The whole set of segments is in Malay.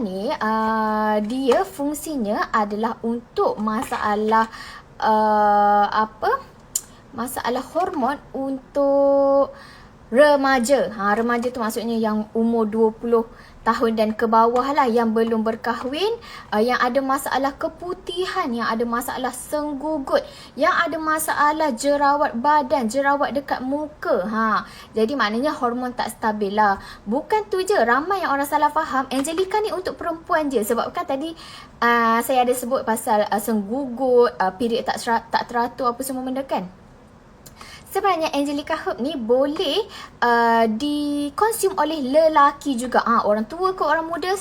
ni dia fungsinya adalah untuk masalah masalah hormon untuk remaja. Remaja tu maksudnya yang umur 20 tahun dan ke bawah lah, yang belum berkahwin, yang ada masalah keputihan, yang ada masalah senggugut, yang ada masalah jerawat badan, jerawat dekat muka. Jadi maknanya hormon tak stabil lah. Bukan tu je, ramai yang orang salah faham Angelika ni untuk perempuan je. Sebab kan tadi saya ada sebut pasal senggugut, period tak teratur apa semua benda kan. Sebenarnya Angelika Herb ni boleh dikonsum oleh lelaki juga. Orang tua ke orang muda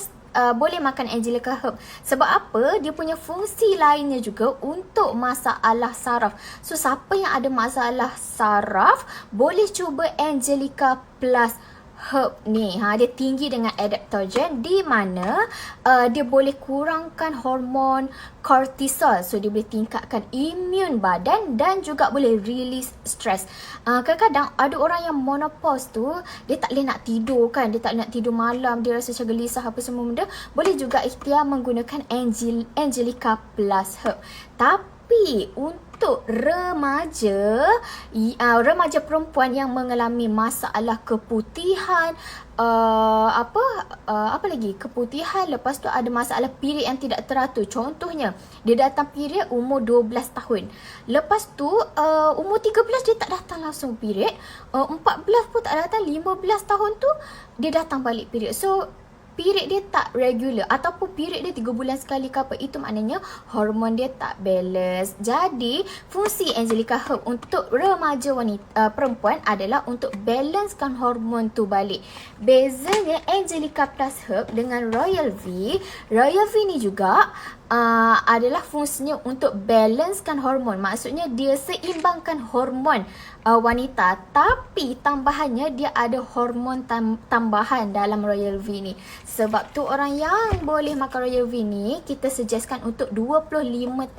boleh makan Angelika Herb. Sebab apa? Dia punya fungsi lainnya juga untuk masalah saraf. So, siapa yang ada masalah saraf boleh cuba Angelika Plus Herb ni. Dia tinggi dengan adaptogen di mana dia boleh kurangkan hormon kortisol. So dia boleh tingkatkan imun badan dan juga boleh release stres. Kadang-kadang ada orang yang menopause tu, dia tak boleh nak tidur kan, dia tak boleh nak tidur malam, dia rasa macam gelisah apa semua benda. Boleh juga ikhtiar menggunakan Angelika Plus Herb. Tapi untuk remaja perempuan yang mengalami masalah keputihan, apa lagi, keputihan, lepas tu ada masalah period yang tidak teratur. Contohnya, dia datang period umur 12 tahun. Lepas tu umur 13 dia tak datang langsung period, 14 pun tak datang, 15 tahun tu dia datang balik period. So period dia tak regular ataupun period dia 3 bulan sekali ke apa, itu maknanya hormon dia tak balance. Jadi fungsi Angelika Herb untuk remaja wanita perempuan adalah untuk balancekan hormon tu balik. Bezanya Angelika Plus Herb dengan Royal V ni juga adalah fungsinya untuk balancekan hormon. Maksudnya dia seimbangkan hormon wanita, tapi tambahannya dia ada hormon tambahan dalam Royal V ni. Sebab tu orang yang boleh makan Royal V ni, kita suggestkan untuk 25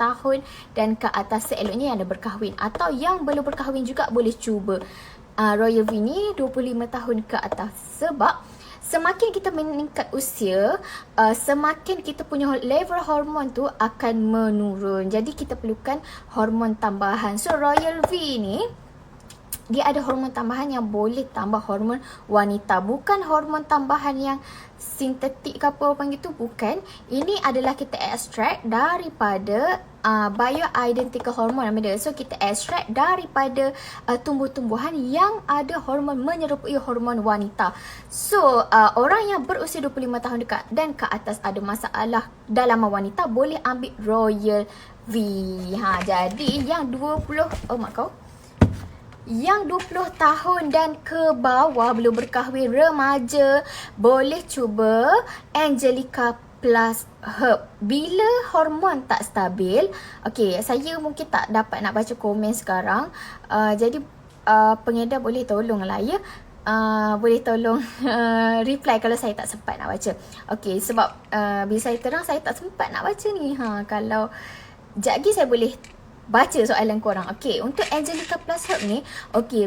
tahun dan ke atas, seeloknya yang dah berkahwin. Atau yang belum berkahwin juga boleh cuba Royal V ni 25 tahun ke atas. Sebab semakin kita meningkat usia, semakin kita punya level hormon tu akan menurun. Jadi kita perlukan hormon tambahan. So Royal V ni dia ada hormon tambahan yang boleh tambah hormon wanita. Bukan hormon tambahan yang sintetik ke apa panggil tu, bukan. Ini adalah kita extract daripada bioidentical hormone nama dia. So kita extract daripada tumbuh-tumbuhan yang ada hormon menyerupai hormon wanita. So orang yang berusia 25 tahun dan ke atas ada masalah dalaman wanita boleh ambil Royal V. Jadi yang 20 tahun dan ke bawah, belum berkahwin, remaja, boleh cuba Angelika Plus Herb. Bila hormon tak stabil, saya mungkin tak dapat nak baca komen sekarang, jadi pengedar boleh tolonglah ya. Boleh tolong reply kalau saya tak sempat nak baca. Sebab bila saya terang, saya tak sempat nak baca ni. Kalau sekejap lagi saya boleh baca soalan korang. Untuk Angelika Plus Herb ni,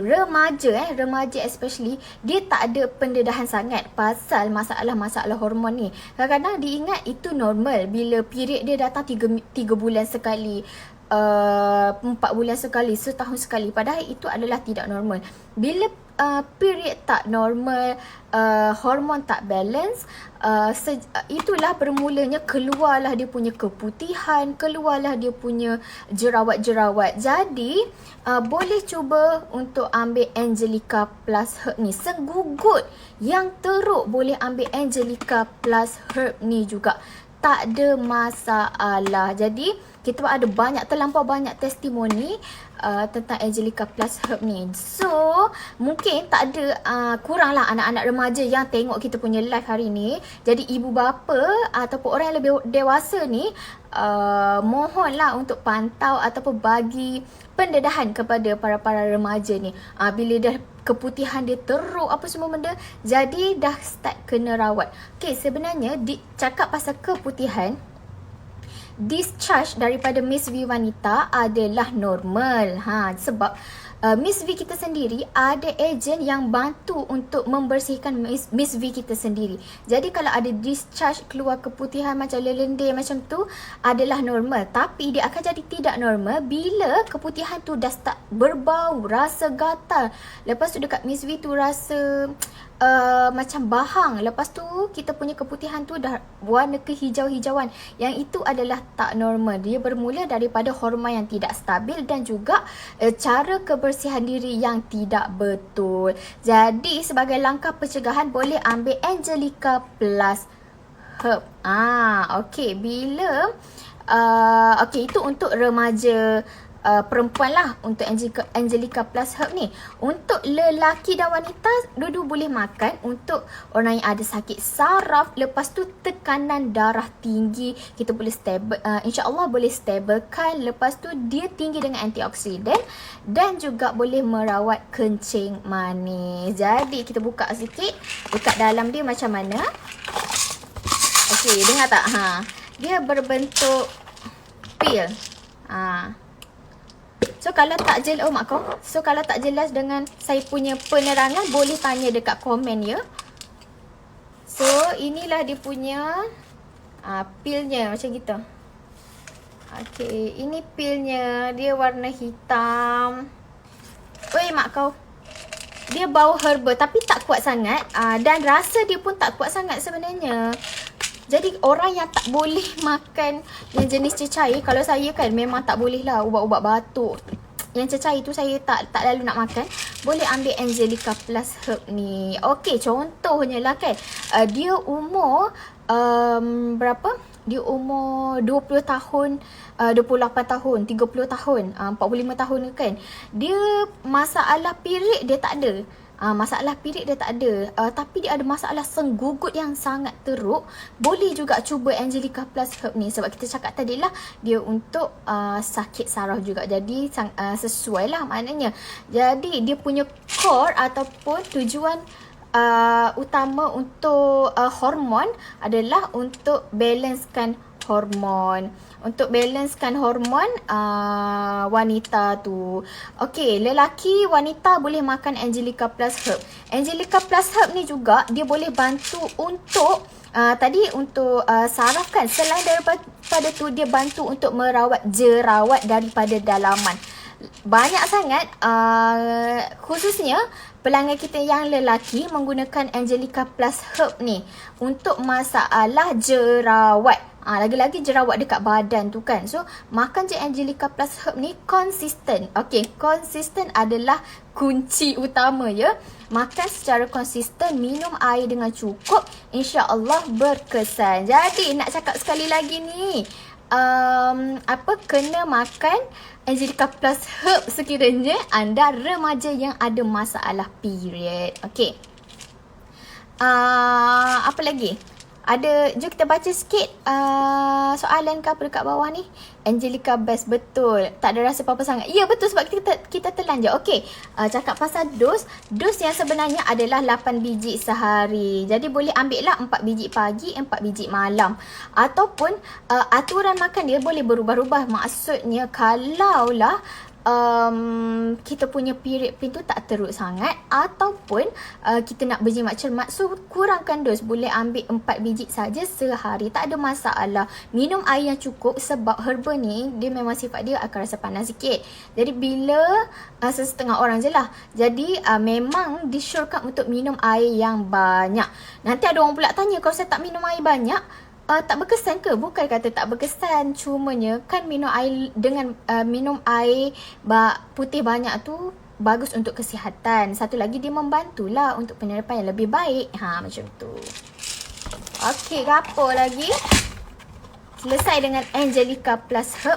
remaja especially, dia tak ada pendedahan sangat pasal masalah-masalah hormon ni. Kadang-kadang diingat itu normal bila period dia datang 3 bulan sekali, 4 bulan sekali, setahun sekali. Padahal itu adalah tidak normal. Bila period tak normal, hormon tak balance, itulah bermulanya keluarlah dia punya keputihan, keluarlah dia punya jerawat-jerawat. Jadi boleh cuba untuk ambil Angelika Plus Herb ni. Senggugut yang teruk boleh ambil Angelika Plus Herb ni juga, tak ada masalah. Jadi kita ada terlampau banyak testimoni tentang Angelika Plus Herb ni. So mungkin tak ada, kuranglah anak-anak remaja yang tengok kita punya live hari ni. Jadi ibu bapa ataupun orang yang lebih dewasa ni, mohonlah untuk pantau ataupun bagi pendedahan kepada para remaja ni. Bila dah keputihan dia teruk apa semua benda, jadi dah start kena rawat. Sebenarnya cakap pasal keputihan, discharge daripada Miss V wanita adalah normal. Sebab Miss V kita sendiri ada ejen yang bantu untuk membersihkan Miss V kita sendiri. Jadi kalau ada discharge keluar keputihan macam lendir macam tu adalah normal. Tapi dia akan jadi tidak normal bila keputihan tu dah start berbau, rasa gatal. Lepas tu dekat Miss V tu rasa macam bahang. Lepas tu kita punya keputihan tu dah warna kehijau-hijauan. Yang itu adalah tak normal. Dia bermula daripada hormon yang tidak stabil dan juga cara kebersihan diri yang tidak betul. Jadi sebagai langkah pencegahan boleh ambil Angelica Plus Herb. Okey, bila okey, itu untuk remaja perempuan lah untuk Angelica Plus Herb ni. Untuk lelaki dan wanita dua-dua boleh makan. Untuk orang yang ada sakit saraf, lepas tu tekanan darah tinggi, kita boleh insya-Allah boleh stabilkan. Lepas tu dia tinggi dengan antioksidan dan juga boleh merawat kencing manis. Jadi kita buka sikit dekat dalam dia macam mana. Okey, dengar tak? Dia berbentuk pil. So kalau tak kalau tak jelas dengan saya punya penerangan, boleh tanya dekat komen ya. So inilah dia punya pilnya macam gitu. Okey, ini pilnya, dia warna hitam. Oi mak kau. Dia bau herba tapi tak kuat sangat, dan rasa dia pun tak kuat sangat sebenarnya. Jadi orang yang tak boleh makan yang jenis cecair, kalau saya kan memang tak boleh lah ubat-ubat batuk. Yang cecair tu saya tak lalu nak makan. Boleh ambil Angelica Plus Herb ni. Okey, contohnya lah kan. Dia umur berapa? Dia umur 20 tahun, 28 tahun, 30 tahun, 45 tahun kan. Dia masalah period dia tak ada. Masalah period dia tak ada, tapi dia ada masalah senggugut yang sangat teruk. Boleh juga cuba Angelica Plus Herb ni. Sebab kita cakap tadi lah, dia untuk sakit saraf juga. Jadi sesuai lah maknanya. Jadi dia punya core ataupun tujuan utama untuk hormon adalah untuk balancekan hormon. Untuk balancekan hormon wanita tu. Okey, lelaki, wanita boleh makan Angelica Plus Herb. Angelica Plus Herb ni juga dia boleh bantu untuk tadi untuk saraf kan. Selain daripada tu, dia bantu untuk merawat jerawat daripada dalaman. Banyak sangat khususnya pelanggan kita yang lelaki menggunakan Angelica Plus Herb ni untuk masalah jerawat. Lagi-lagi jerawat dekat badan tu kan. So makan je Angelica Plus Herb ni konsisten. Okey, konsisten adalah kunci utama ya. Makan secara konsisten, minum air dengan cukup, insya-Allah berkesan. Jadi nak cakap sekali lagi ni, kena makan Angelica Plus Herb sekiranya anda remaja yang ada masalah period. Okey. Apa lagi? Jom kita baca sikit soalan ke apa dekat bawah ni. Angelica best, betul. Tak ada rasa apa-apa sangat. Ya betul, sebab kita telan je. Okey, cakap pasal dos. Dos yang sebenarnya adalah 8 biji sehari. Jadi boleh ambil lah 4 biji pagi, 4 biji malam. Ataupun aturan makan dia boleh berubah-ubah. Maksudnya kalaulah kita punya period tu tak teruk sangat, ataupun kita nak berjimat cermat, so kurangkan dos. Boleh ambil 4 biji saja sehari, tak ada masalah. Minum air yang cukup sebab herba ni dia memang sifat dia akan rasa panas sikit. Jadi bila setengah orang je lah, jadi memang disyorkan untuk minum air yang banyak. Nanti ada orang pula tanya, kalau saya tak minum air banyak, tak berkesan ke? Bukan kata tak berkesan, cumanya kan minum air dengan minum air putih banyak tu bagus untuk kesihatan. Satu lagi, dia membantulah untuk penyerapan yang lebih baik. Macam tu. Okey, apa lagi? Selesai dengan Angelica Plus Herb.